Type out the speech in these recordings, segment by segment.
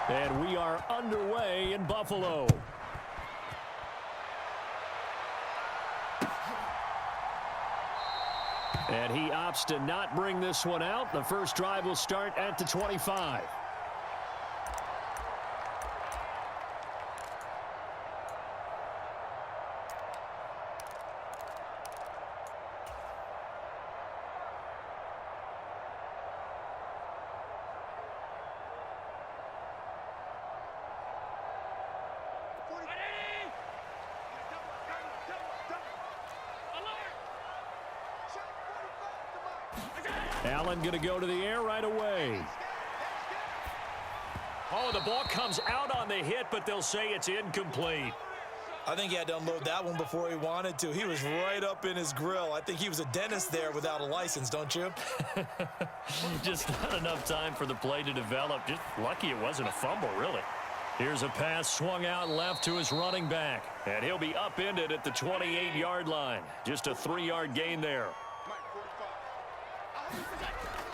And we are underway in Buffalo. And he opts to not bring this one out. The first drive will start at the 25. Allen going to go to the air right away. Oh, the ball comes out on the hit, but they'll say it's incomplete. I think he had to unload that one before he wanted to. He was right up in his grill. I think he was a dentist there without a license, don't you? Just not enough time for the play to develop. Just lucky it wasn't a fumble, really. Here's a pass swung out left to his running back. And he'll be upended at the 28-yard line. Just a 3-yard gain there.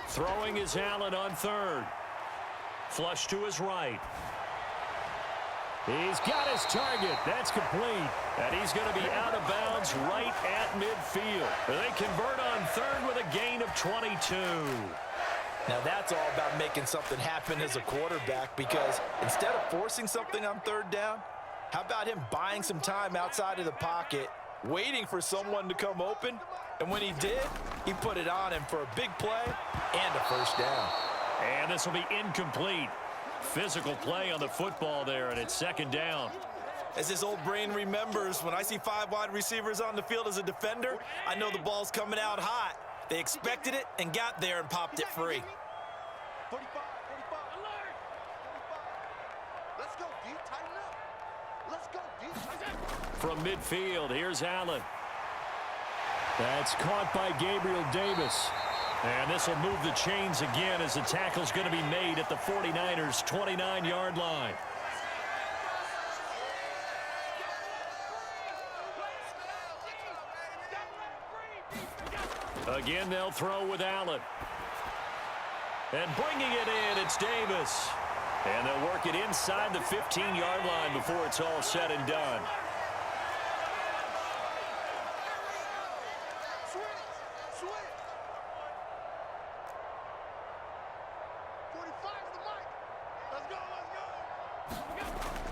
Throwing is Allen on third. Flush to his right. He's got his target. That's complete. And he's going to be out of bounds right at midfield. They convert on third with a gain of 22. Now that's all about making something happen as a quarterback, because instead of forcing something on third down, how about him buying some time outside of the pocket, waiting for someone to come open, and when he did, he put it on him for a big play and a first down. And this will be incomplete. Physical play on the football there, and it's second down. As his old brain remembers, when I see 5 wide receivers on the field as a defender, I know the ball's coming out hot. They expected it and got there and popped it free. 45, 45, alert! 45. Let's go, D. Tighten up. Let's go, D. Tighten up. From midfield, here's Allen. That's caught by Gabriel Davis. And this will move the chains again as the tackle's going to be made at the 49ers' 29-yard line. Again, they'll throw with Allen. And bringing it in, it's Davis. And they'll work it inside the 15-yard line before it's all said and done.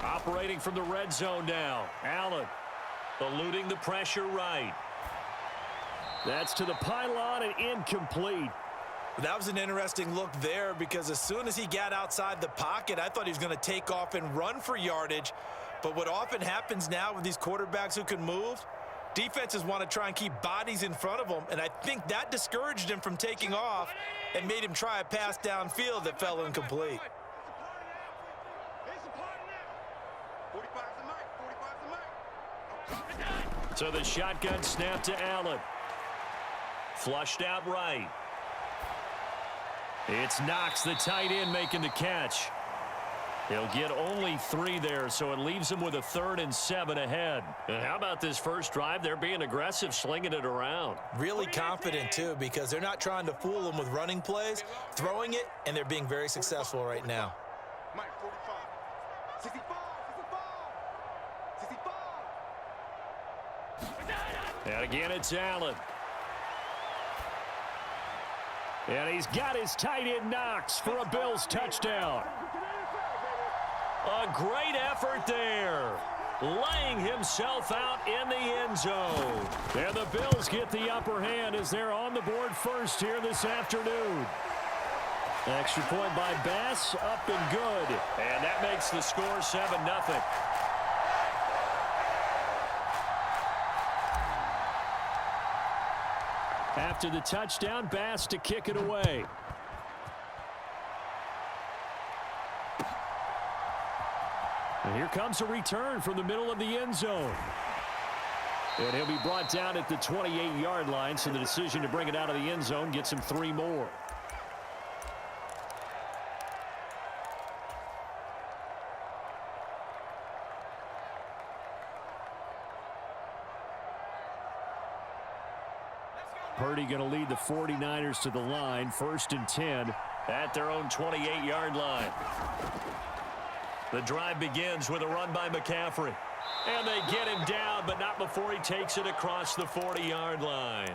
Operating from the red zone now. Allen eluding the pressure right. That's to the pylon and incomplete. That was an interesting look there, because as soon as he got outside the pocket, I thought he was going to take off and run for yardage. But what often happens now with these quarterbacks who can move, defenses want to try and keep bodies in front of them, and I think that discouraged him from taking off and made him try a pass downfield that fell incomplete. So the shotgun snap to Allen. Flushed out right. It's Knox, the tight end, making the catch. He'll get only 3 there, so it leaves him with a 3rd and 7 ahead. And how about this first drive? They're being aggressive, slinging it around. Really confident, too, because they're not trying to fool them with running plays, throwing it, and they're being very successful right now. Mike, 45, 65, 65, 65. And again, it's Allen. And he's got his tight end Knox for a Bills touchdown. A great effort there. Laying himself out in the end zone. And the Bills get the upper hand as they're on the board first here this afternoon. Extra point by Bass, up and good. And that makes the score 7-0. After the touchdown, Bass to kick it away. And here comes a return from the middle of the end zone. And he'll be brought down at the 28-yard line, so the decision to bring it out of the end zone gets him 3 more. Purdy going to lead the 49ers to the line, 1st and 10 at their own 28-yard line. The drive begins with a run by McCaffrey. And they get him down, but not before he takes it across the 40-yard line.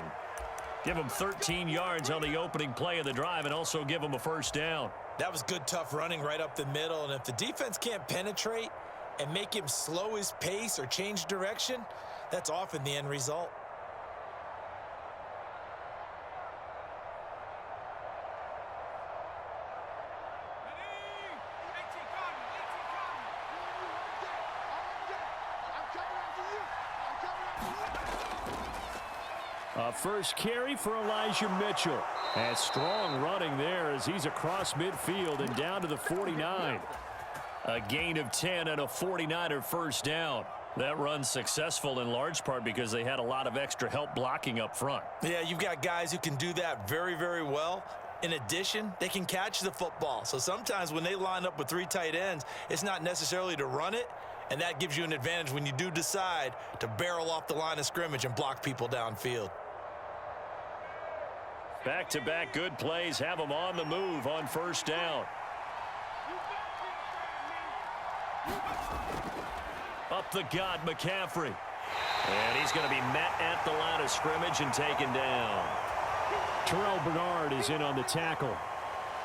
Give him 13 yards on the opening play of the drive and also give him a first down. That was good, tough running right up the middle. And if the defense can't penetrate and make him slow his pace or change direction, that's often the end result. First carry for Elijah Mitchell. And strong running there as he's across midfield and down to the 49. A gain of 10 and a 49er first down. That run's successful in large part because they had a lot of extra help blocking up front. Yeah, you've got guys who can do that very, very well. In addition, they can catch the football. So sometimes when they line up with 3 tight ends, it's not necessarily to run it, and that gives you an advantage when you do decide to barrel off the line of scrimmage and block people downfield. Back-to-back good plays have them on the move on first down. Up the gut, McCaffrey. And he's going to be met at the line of scrimmage and taken down. Terrell Bernard is in on the tackle.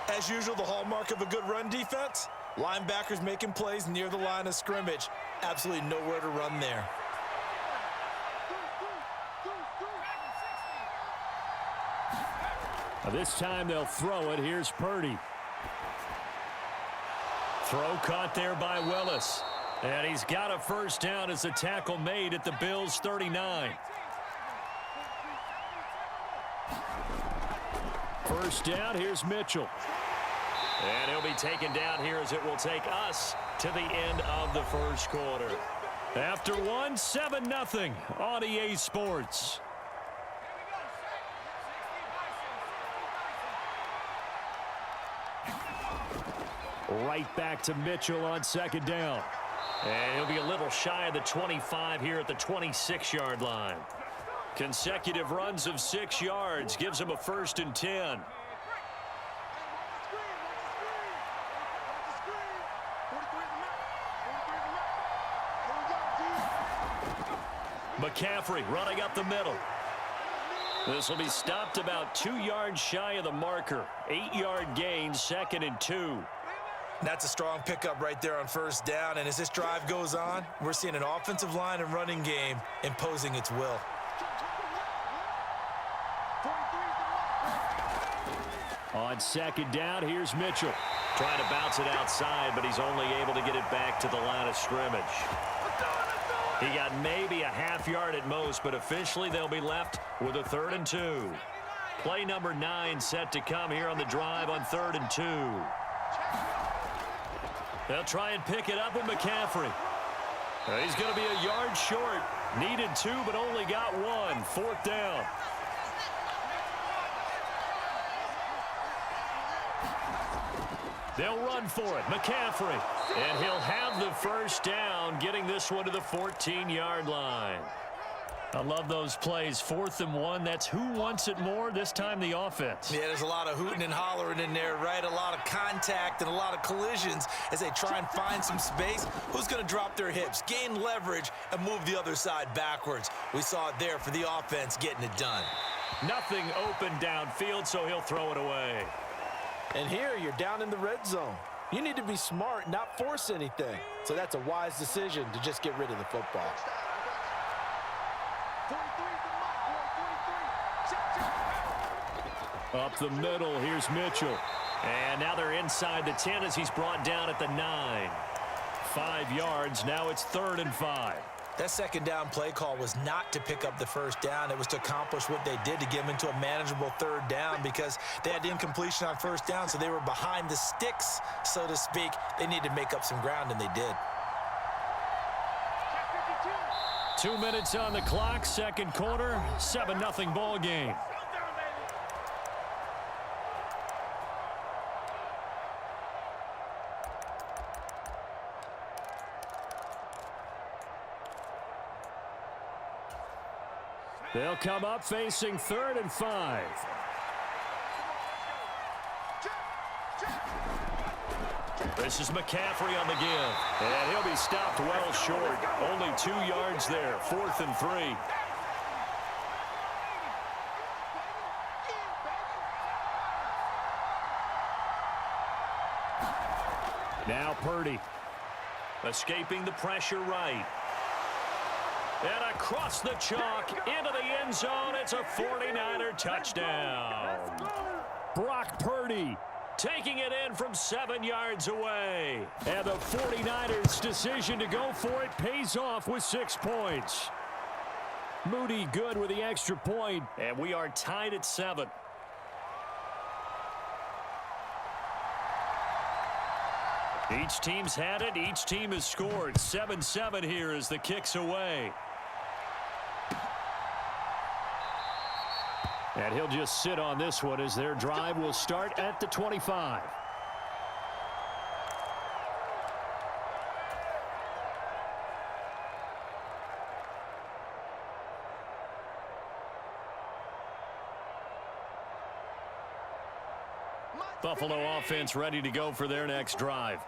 As usual, the hallmark of a good run defense, linebackers making plays near the line of scrimmage. Absolutely nowhere to run there. This time they'll throw it. Here's Purdy. Throw caught there by Willis. And he's got a first down as the tackle made at the Bills' 39. First down, here's Mitchell. And he'll be taken down here as it will take us to the end of the first quarter. After one, 7-0 on EA Sports. Right back to Mitchell on second down. And he'll be a little shy of the 25 here at the 26-yard line. Consecutive runs of 6 yards gives him a 1st and 10. McCaffrey running up the middle. This will be stopped about 2 yards shy of the marker. 8-yard gain, 2nd and 2. That's a strong pickup right there on first down. And as this drive goes on, we're seeing an offensive line and running game imposing its will. On second down, here's Mitchell. Trying to bounce it outside, but he's only able to get it back to the line of scrimmage. He got maybe a half yard at most, but officially they'll be left with a 3rd and 2. Play number 9 set to come here on the drive on 3rd and 2. They'll try and pick it up with McCaffrey. He's going to be a yard short. Needed 2, but only got 1. 4th down. They'll run for it. McCaffrey. And he'll have the first down, getting this one to the 14-yard line. I love those plays. 4th and 1. That's who wants it more. This time the offense. Yeah, there's a lot of hooting and hollering in there, right? A lot of contact and a lot of collisions as they try and find some space. Who's going to drop their hips, gain leverage, and move the other side backwards? We saw it there for the offense getting it done. Nothing open downfield, so he'll throw it away. And here you're down in the red zone. You need to be smart, not force anything. So that's a wise decision to just get rid of the football. Up the middle, here's Mitchell. And now they're inside the 10 as he's brought down at the 9. 5 yards, now it's 3rd and 5. That second down play call was not to pick up the first down. It was to accomplish what they did to get them into a manageable 3rd down because they had incompletion on first down, so they were behind the sticks, so to speak. They needed to make up some ground, and they did. 2 minutes on the clock, second quarter, 7-0 ball game. They'll come up facing 3rd and 5. This is McCaffrey on the give. And he'll be stopped well short. Only 2 yards there. 4th and 3. Now Purdy. Escaping the pressure right. And across the chalk into the end zone. It's a 49er touchdown. Brock Purdy taking it in from 7 yards away. And the 49ers' decision to go for it pays off with 6 points. Moody good with the extra point. And we are tied at 7. Each team's had it. Each team has scored. 7-7 here as the kick's away. And he'll just sit on this one as their drive will start at the 25. Buffalo offense ready to go for their next drive.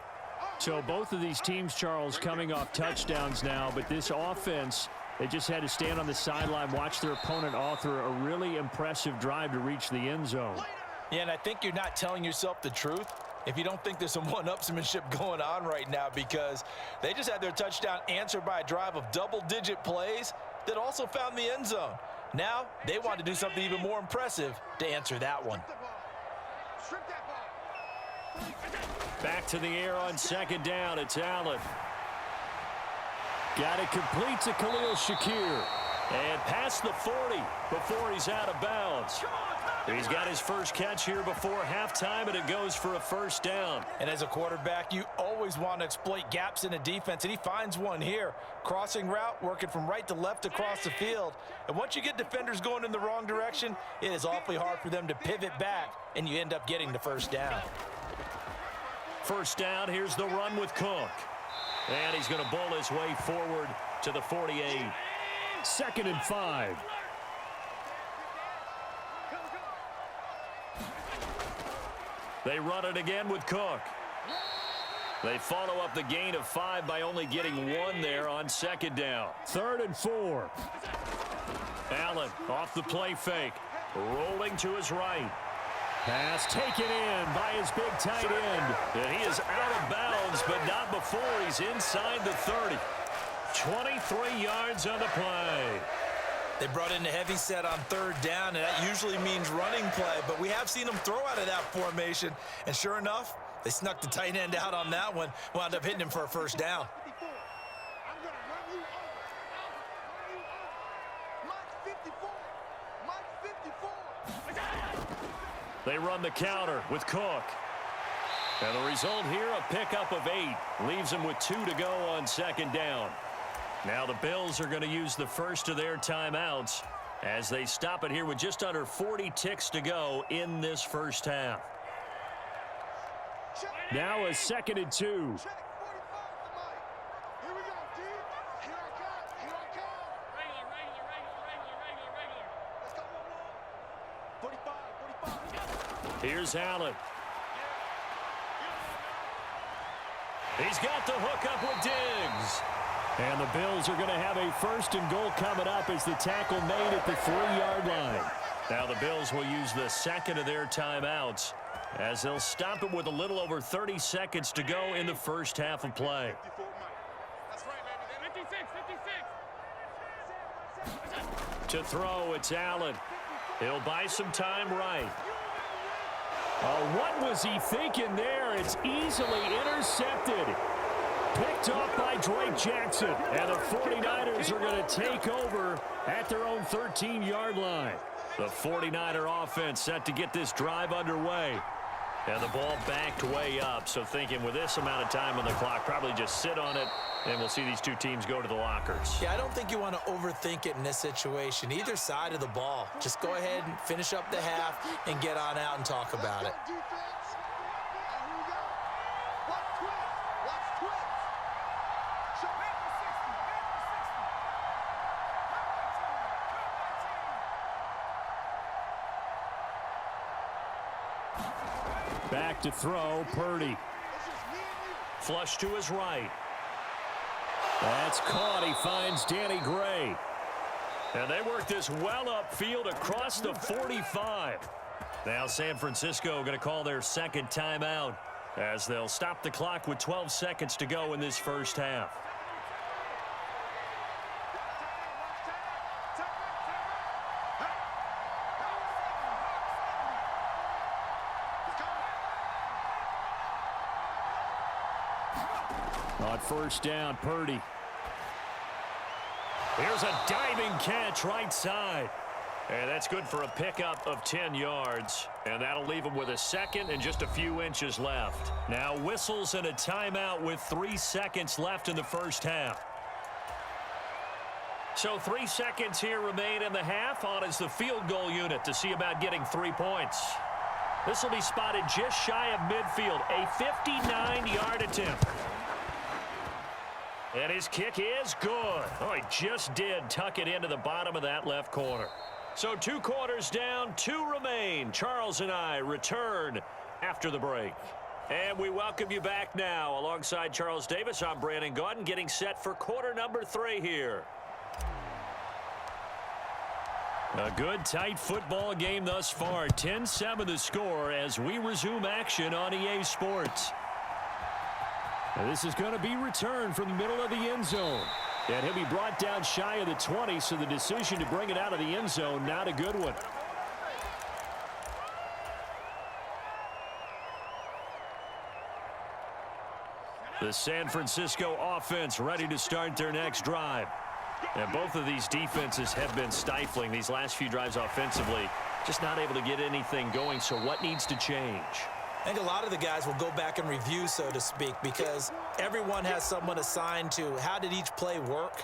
So both of these teams, Charles, coming off touchdowns now, but this offense, they just had to stand on the sideline, watch their opponent author a really impressive drive to reach the end zone. Yeah, and I think you're not telling yourself the truth if you don't think there's some one-upsmanship going on right now, because they just had their touchdown answered by a drive of double-digit plays that also found the end zone. Now they want to do something even more impressive to answer that one. Back to the air on 2nd down. It's Allen. Got it complete to Khalil Shakir. And past the 40 before he's out of bounds. He's got his first catch here before halftime, and it goes for a 1st down. And as a quarterback, you always want to exploit gaps in a defense, and he finds one here. Crossing route, working from right to left across the field. And once you get defenders going in the wrong direction, it is awfully hard for them to pivot back, and you end up getting the 1st down. 1st down, here's the run with Cook. And he's going to bowl his way forward to the 48. 2nd and 5. They run it again with Cook. They follow up the gain of 5 by only getting 1 there on 2nd down. 3rd and 4. Allen off the play fake. Rolling to his right. Pass taken in by his big tight end. And he is out of bounds, but not before he's inside the 30. 23 yards on the play. They brought in a heavy set on 3rd down, and that usually means running play, but we have seen them throw out of that formation, and sure enough, they snuck the tight end out on that one, wound up hitting him for a 1st down. They run the counter with Cook. And the result here, a pickup of 8. Leaves them with 2 to go on 2nd down. Now the Bills are going to use the first of their timeouts as they stop it here with just under 40 ticks to go in this 1st half. Now a 2nd and 2. Here's Allen. He's got the hook up with Diggs. And the Bills are going to have a 1st and goal coming up as the tackle made at the 3-yard line. Now the Bills will use the 2nd of their timeouts as they'll stop it with a little over 30 seconds to go in the 1st half of play. That's right, baby. 56. To throw, it's Allen. He'll buy some time right. Oh, what was he thinking there? It's easily intercepted. Picked off by Drake Jackson. And the 49ers are going to take over at their own 13-yard line. The 49er offense set to get this drive underway. And the ball backed way up. So thinking with this amount of time on the clock, probably just sit on it, and we'll see these two teams go to the lockers. Yeah, I don't think you want to overthink it in this situation. Either side of the ball. Just go ahead and finish up the half and get on out and talk about it. Back to throw, Purdy. flush to his right. That's caught. He finds Danny Gray. And they work this well upfield across the 45. Now San Francisco going to call their second timeout as they'll stop the clock with 12 seconds to go in this first half. On first down, Purdy. Here's a diving catch right side. And that's good for a pickup of 10 yards. And that'll leave him with a second and just a few inches left. Now whistles and a timeout with 3 seconds left in the first half. So 3 seconds here remain in the half. On is the field goal unit to see about getting 3 points. This will be spotted just shy of midfield. A 59-yard attempt. And his kick is good. Oh, he just did tuck it into the bottom of that left corner. So 2 quarters down, 2 remain. Charles and I return after the break. And we welcome you back now. Alongside Charles Davis, I'm Brandon Gaudin, getting set for quarter number 3 here. A good, tight football game thus far. 10-7 the score as we resume action on EA Sports. Now this is going to be returned from the middle of the end zone. And he'll be brought down shy of the 20, so the decision to bring it out of the end zone, not a good one. The San Francisco offense ready to start their next drive. And both of these defenses have been stifling these last few drives offensively. Just not able to get anything going, so what needs to change? I think a lot of the guys will go back and review, so to speak, because everyone has someone assigned to how did each play work.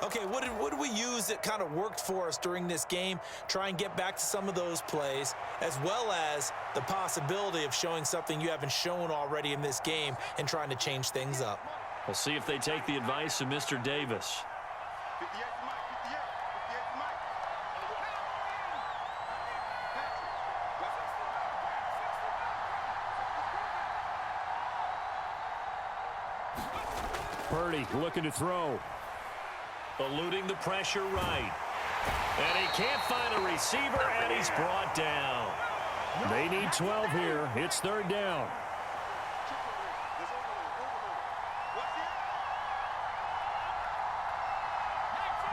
Okay, what did we use that kind of worked for us during this game? Try and get back to some of those plays, as well as the possibility of showing something you haven't shown already in this game and trying to change things up. We'll see if they take the advice of Mr. Davis. 58 to Mike, 58 to Mike. Purdy looking to throw. Eluding the pressure right. And he can't find a receiver, and he's brought down. They need 12 here. It's third down.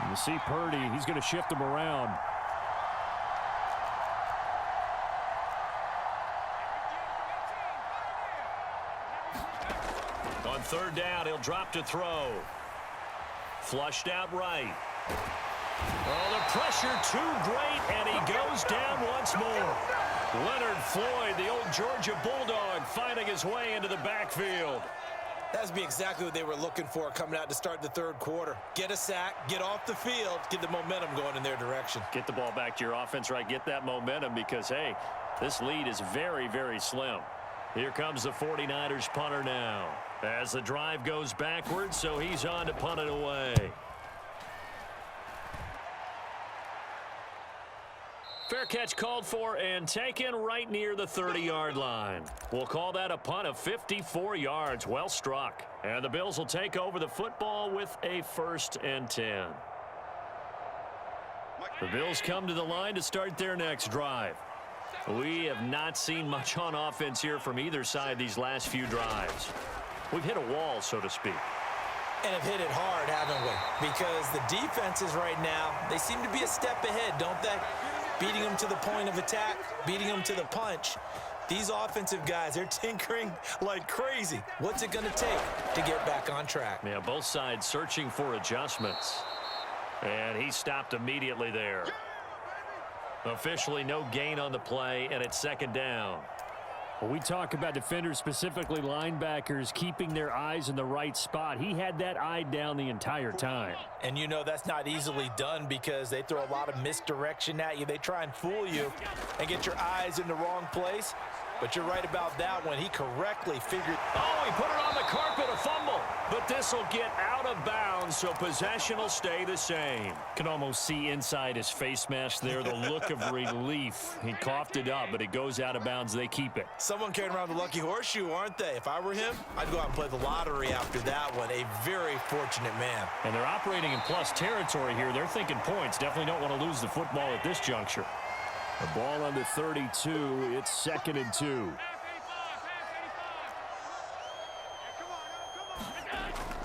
You see Purdy, he's going to shift him around. On third down, he'll drop to throw. Flushed out right. Oh, the pressure too great, and he goes down once more. Leonard Floyd, the old Georgia Bulldog, finding his way into the backfield. That would be exactly what they were looking for coming out to start the third quarter. Get a sack, get off the field, get the momentum going in their direction. Get the ball back to your offense, right? Get that momentum because, hey, this lead is very, very slim. Here comes the 49ers punter now. As the drive goes backwards, so he's on to punt it away. Fair catch called for and taken right near the 30-yard line. We'll call that a punt of 54 yards. Well struck. And the Bills will take over the football with a 1st and 10. The Bills come to the line to start their next drive. We have not seen much on offense here from either side these last few drives. We've hit a wall, so to speak. And have hit it hard, haven't we? Because the defenses right now, they seem to be a step ahead, don't they? Beating them to the point of attack, beating them to the punch. These offensive guys, they're tinkering like crazy. What's it going to take to get back on track? Yeah, both sides searching for adjustments. And he stopped immediately there. Officially no gain on the play, and it's 2nd down. Well, we talk about defenders, specifically linebackers, keeping their eyes in the right spot. He had that eye down the entire time. And you know that's not easily done because they throw a lot of misdirection at you. They try and fool you and get your eyes in the wrong place. But you're right about that one. He correctly figured. Oh, he put it on the carpet, a fumble. But this will get out of bounds, so possession will stay the same. Can almost see inside his face mask there the look of relief. He coughed it up, but it goes out of bounds. They keep it. Someone carrying around the lucky horseshoe, aren't they? If I were him, I'd go out and play the lottery after that one. A very fortunate man. And they're operating in plus territory here. They're thinking points. Definitely don't want to lose the football at this juncture. The ball on the 32. It's 2nd and 2.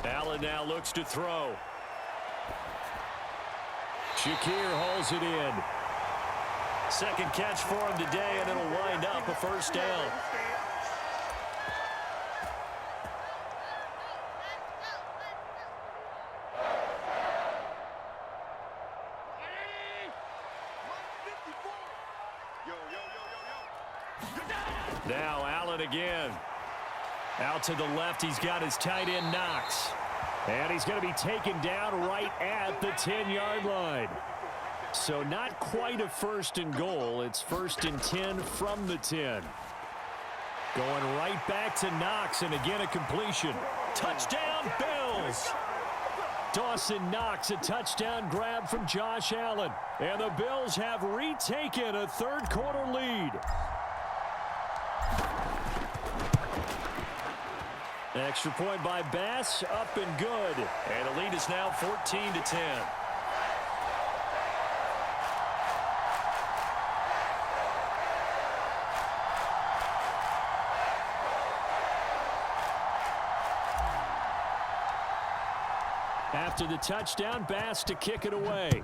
Allen now looks to throw. Shakir hauls it in. Second catch for him today, and it'll wind up a first down. Now Allen again. Out to the left, he's got his tight end Knox. And he's going to be taken down right at the 10-yard line. So not quite a 1st and goal. It's 1st and 10 from the 10. Going right back to Knox, and again a completion. Touchdown, Bills! Dawson Knox, a touchdown grab from Josh Allen. And the Bills have retaken a third-quarter lead. Extra point by Bass, up and good. And the lead is now 14-10. After the touchdown, Bass to kick it away.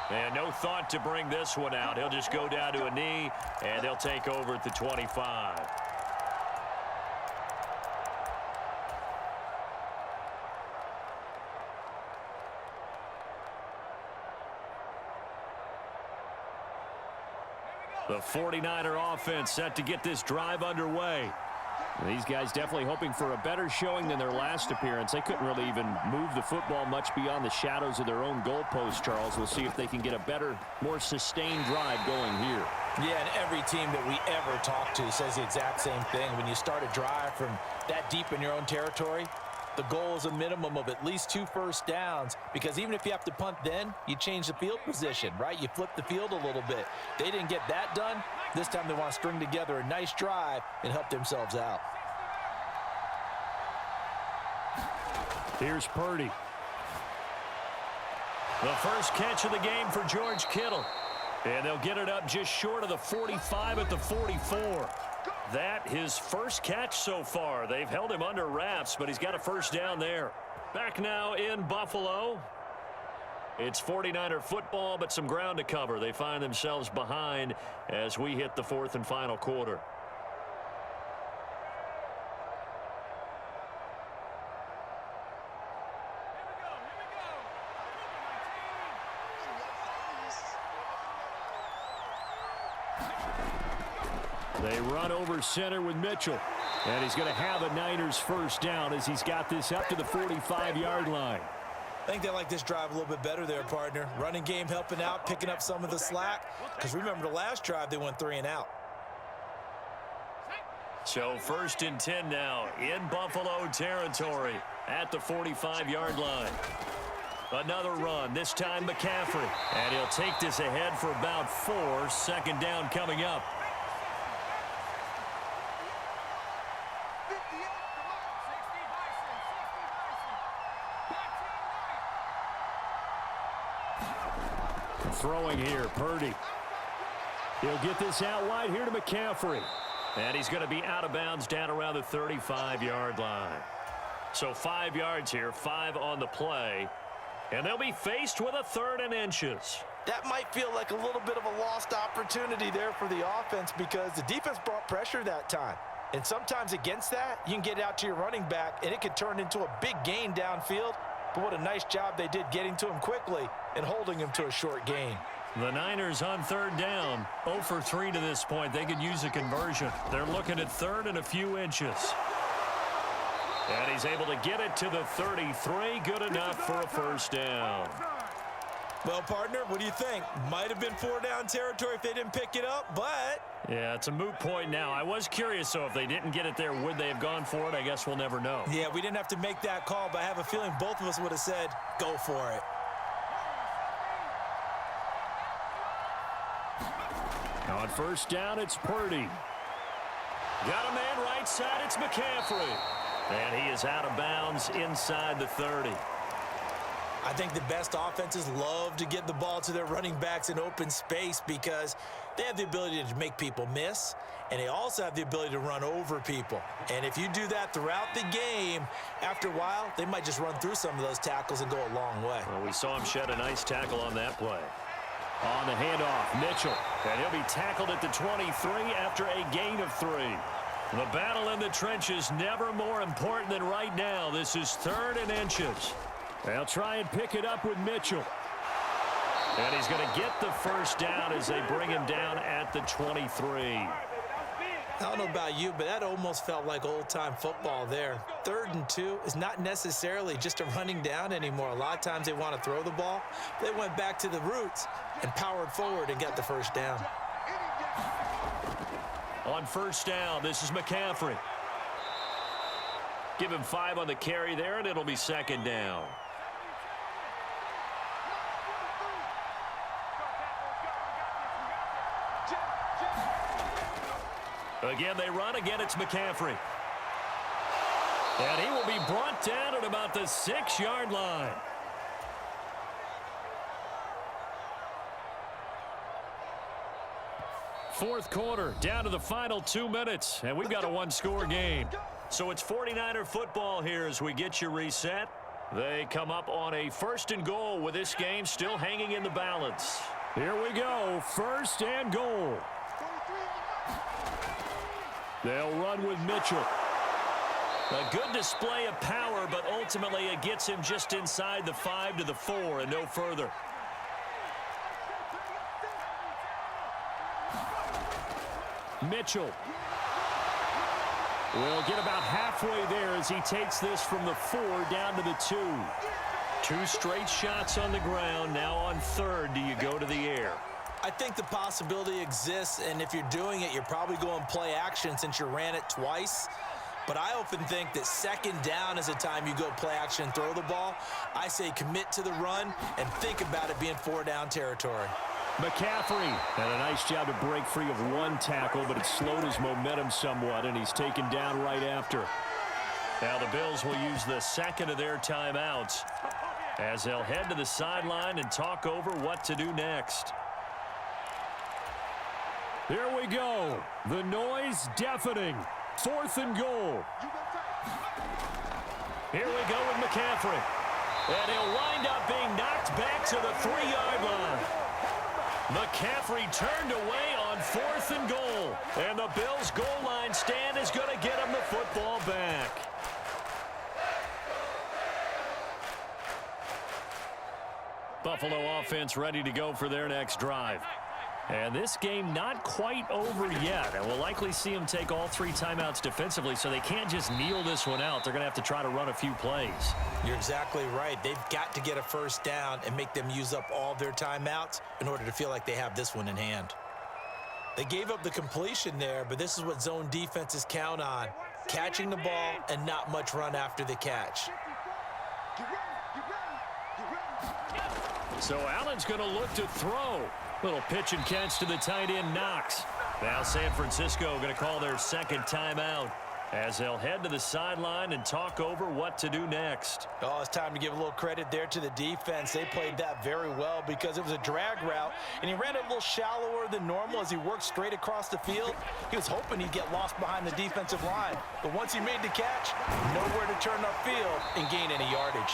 And no thought to bring this one out. He'll just go down to a knee, and they'll take over at the 25. The 49er offense set to get this drive underway. These guys definitely hoping for a better showing than their last appearance. They couldn't really even move the football much beyond the shadows of their own goalpost, Charles. We'll see if they can get a better, more sustained drive going here. Yeah, and every team that we ever talk to says the exact same thing. When you start a drive from that deep in your own territory, the goal is a minimum of at least 2 first downs, because even if you have to punt then, you change the field position, right? You flip the field a little bit. They didn't get that done. This time they want to string together a nice drive and help themselves out. Here's Purdy. The first catch of the game for George Kittle. And they'll get it up just short of the 45 at the 44. That his first catch so far. They've held him under wraps, but he's got a first down there. Back now in Buffalo. It's 49er football, but some ground to cover. They find themselves behind as we hit the 4th and final quarter. They run over center with Mitchell. And he's going to have a Niners first down as he's got this up to the 45-yard line. I think they like this drive a little bit better there, partner. Running game helping out, picking up some of the slack. Because remember the last drive, they went 3 and out. So 1st and 10 now in Buffalo territory at the 45-yard line. Another run, this time McCaffrey. And he'll take this ahead for about 4. 2nd down coming up. Throwing here, Purdy. He'll get this out wide here to McCaffrey. And he's going to be out of bounds down around the 35-yard line. So 5 yards here, 5 on the play. And they'll be faced with a 3rd and inches. That might feel like a little bit of a lost opportunity there for the offense, because the defense brought pressure that time. And sometimes against that, you can get out to your running back, and it could turn into a big gain downfield. But what a nice job they did getting to him quickly and holding him to a short gain. The Niners on 3rd down, 0 for 3 to this point. They could use a conversion. They're looking at 3rd and a few inches. And he's able to get it to the 33. Good enough for a first down. Well, partner, what do you think? Might have been 4-down territory if they didn't pick it up, but... Yeah, it's a moot point now. I was curious, so if they didn't get it there, would they have gone for it? I guess we'll never know. Yeah, we didn't have to make that call, but I have a feeling both of us would have said, go for it. On first down, it's Purdy. Got a man right side, it's McCaffrey. And he is out of bounds inside the 30. I think the best offenses love to get the ball to their running backs in open space because they have the ability to make people miss, and they also have the ability to run over people. And if you do that throughout the game, after a while, they might just run through some of those tackles and go a long way. Well, we saw him shed a nice tackle on that play. On the handoff, Mitchell. And he'll be tackled at the 23 after a gain of 3. The battle in the trenches never more important than right now. This is 3rd and inches. They'll try and pick it up with Mitchell. And he's going to get the first down as they bring him down at the 23. I don't know about you, but that almost felt like old-time football there. 3rd and 2 is not necessarily just a running down anymore. A lot of times they want to throw the ball. They went back to the roots and powered forward and got the first down. On first down, this is McCaffrey. Give him 5 on the carry there, and it'll be 2nd down. Again, they run. Again, it's McCaffrey. And he will be brought down at about the 6-yard line. Fourth quarter, down to the final 2 minutes, and we've got a 1-score game. So it's 49er football here as we get you reset. They come up on a 1st and goal with this game still hanging in the balance. Here we go, 1st and goal. They'll run with Mitchell. A good display of power, but ultimately it gets him just inside the 5 to the 4 and no further. Mitchell will get about halfway there as he takes this from the 4 down to the 2. 2 straight shots on the ground. Now on 3rd, do you go to the air? I think the possibility exists, and if you're doing it, you're probably going play action since you ran it twice. But I often think that 2nd down is a time you go play action and throw the ball. I say commit to the run and think about it being 4-down territory. McCaffrey had a nice job to break free of 1 tackle, but it slowed his momentum somewhat, and he's taken down right after. Now the Bills will use the 2nd of their timeouts as they'll head to the sideline and talk over what to do next. Here we go. The noise deafening. 4th and goal. Here we go with McCaffrey. And he'll wind up being knocked back to the 3-yard line. McCaffrey turned away on 4th and goal. And the Bills' goal line stand is going to get him the football back. Buffalo offense ready to go for their next drive. And this game not quite over yet. And we'll likely see them take all 3 timeouts defensively, so they can't just kneel this one out. They're going to have to try to run a few plays. You're exactly right. They've got to get a first down and make them use up all their timeouts in order to feel like they have this one in hand. They gave up the completion there, but this is what zone defenses count on. Catching the ball and not much run after the catch. So Allen's going to look to throw. Little pitch and catch to the tight end, Knox. Now San Francisco going to call their 2nd timeout as they'll head to the sideline and talk over what to do next. Oh, it's time to give a little credit there to the defense. They played that very well because it was a drag route, and he ran it a little shallower than normal as he worked straight across the field. He was hoping he'd get lost behind the defensive line, but once he made the catch, nowhere to turn upfield and gain any yardage.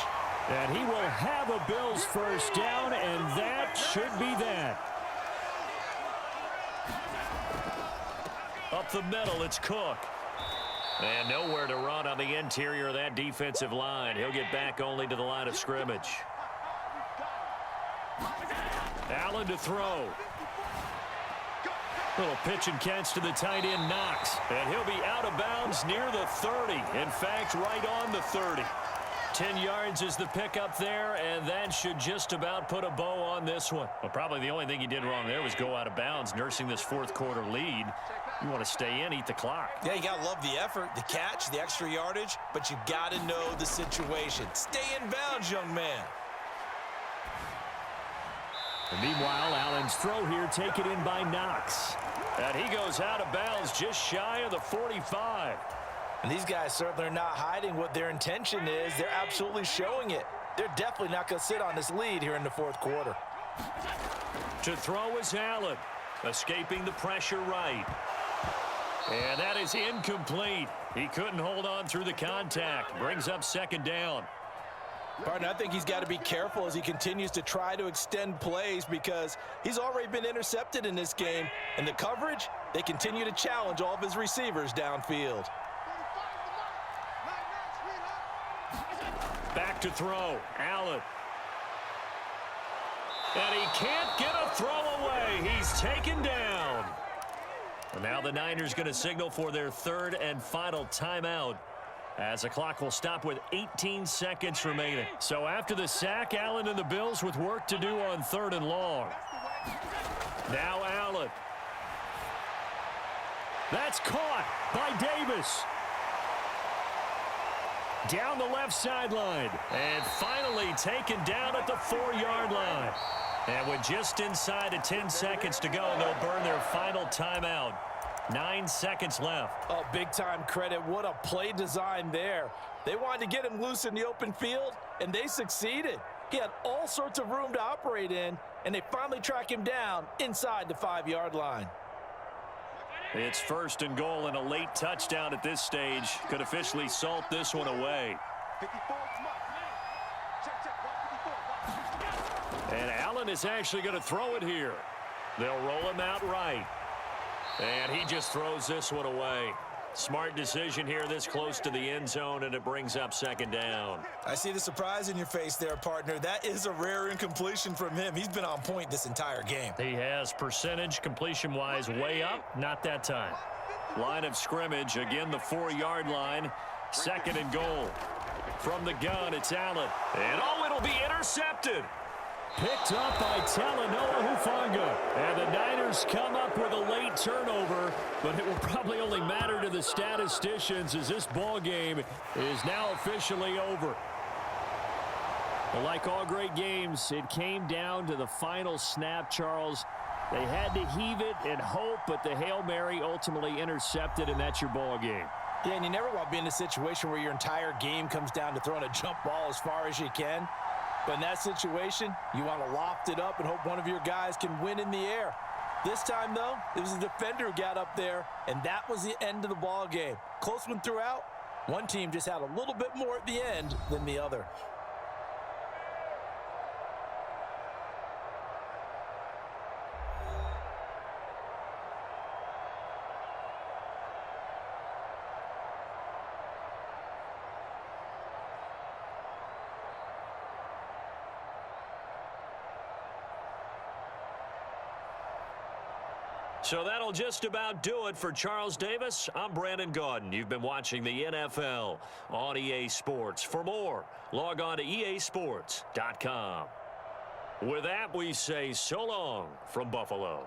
And he will have a Bills first down, and that should be that. Up the middle, it's Cook. And nowhere to run on the interior of that defensive line. He'll get back only to the line of scrimmage. Allen to throw. Little pitch and catch to the tight end, Knox. And he'll be out of bounds near the 30. In fact, right on the 30. 10 yards is the pickup there, and that should just about put a bow on this one. Well, probably the only thing he did wrong there was go out of bounds, nursing this fourth quarter lead. You want to stay in, eat the clock. Yeah, you got to love the effort, the catch, the extra yardage, but you got to know the situation. Stay in bounds, young man. And meanwhile, Allen's throw here taken in by Knox. And he goes out of bounds just shy of the 45. And these guys certainly are not hiding what their intention is. They're absolutely showing it. They're definitely not going to sit on this lead here in the fourth quarter. To throw is Allen, escaping the pressure right. And that is incomplete. He couldn't hold on through the contact. Brings up second down. Partner, I think he's got to be careful as he continues to try to extend plays because he's already been intercepted in this game. And the coverage, they continue to challenge all of his receivers downfield. Back to throw. Allen. And he can't get a throw away. He's taken down. And now the Niners going to signal for their third and final timeout, as the clock will stop with 18 seconds remaining. So after the sack, Allen and the Bills with work to do on third and long. Now Allen. That's caught by Davis. Down the left sideline. And finally taken down at the 4-yard line. And with just inside of 10 seconds to go, they'll burn their final timeout. 9 seconds left. Oh, big-time credit. What a play design there. They wanted to get him loose in the open field, and they succeeded. He had all sorts of room to operate in, and they finally track him down inside the 5-yard line. It's first and goal, and a late touchdown at this stage could officially salt this one away. 54, come on. Check, 154. And Allen is actually going to throw it here. They'll roll him out right. And he just throws this one away. Smart decision here this close to the end zone, and it brings up second down. I see the surprise in your face there, partner. That is a rare incompletion from him. He's been on point this entire game. He has percentage completion-wise way up. Not that time. Line of scrimmage, again the 4-yard line. Second and goal. From the gun, it's Allen. And oh, it'll be intercepted. Picked up by Talanoa Hufanga. And the Niners come up with a late turnover, but it will probably only matter to the statisticians as this ball game is now officially over. Well, like all great games, it came down to the final snap, Charles. They had to heave it and hope, but the Hail Mary ultimately intercepted, and that's your ball game. Yeah, and you never want to be in a situation where your entire game comes down to throwing a jump ball as far as you can. But in that situation, you want to loft it up and hope one of your guys can win in the air. This time, though, it was the defender who got up there, and that was the end of the ball game. Close one throughout. One team just had a little bit more at the end than the other. So that'll just about do it for Charles Davis. I'm Brandon Gaudin. You've been watching the NFL on EA Sports. For more, log on to easports.com. With that, we say so long from Buffalo.